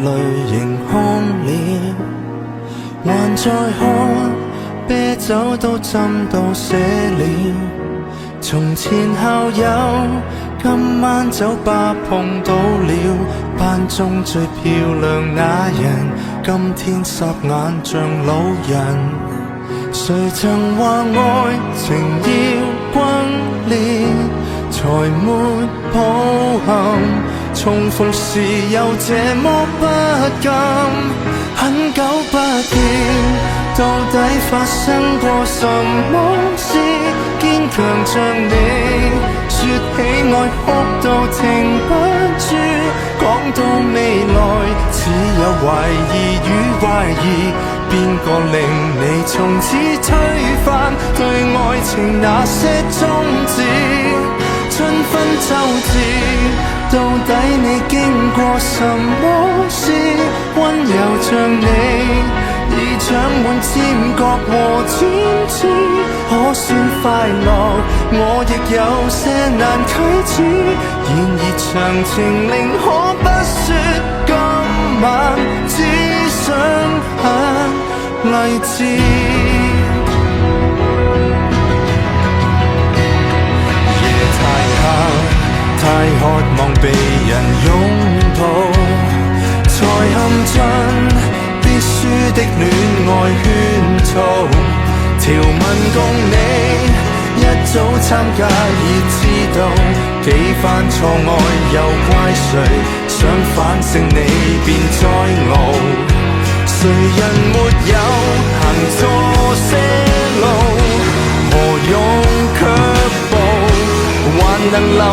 淚盈空了，還在喝啤酒都浸到瀉了。從前校友，今晚酒吧碰到了，班中最漂亮那人，今天霎眼像老人。誰曾話愛情要轟烈，才沒抱憾，重逢時又這麼不甘。很久不見，到底發生過什麼事？堅強像你，說起愛哭到停不住，講到未來只有懷疑與懷疑，邊個令你從此推翻對愛情那些宗旨？春分秋至，到底你經過什麼事？溫柔像你，已長滿尖角和尖刺，可算快樂，我亦有些難啟齒。然而詳情寧可不說，今晚只想很勵志。太渴望被人擁抱，才陷進必輸的戀愛圈套。條文共你一早參加已知道，幾番錯愛又怪誰？想反勝你便再熬，誰人沒有行錯些路？何用卻步，還能流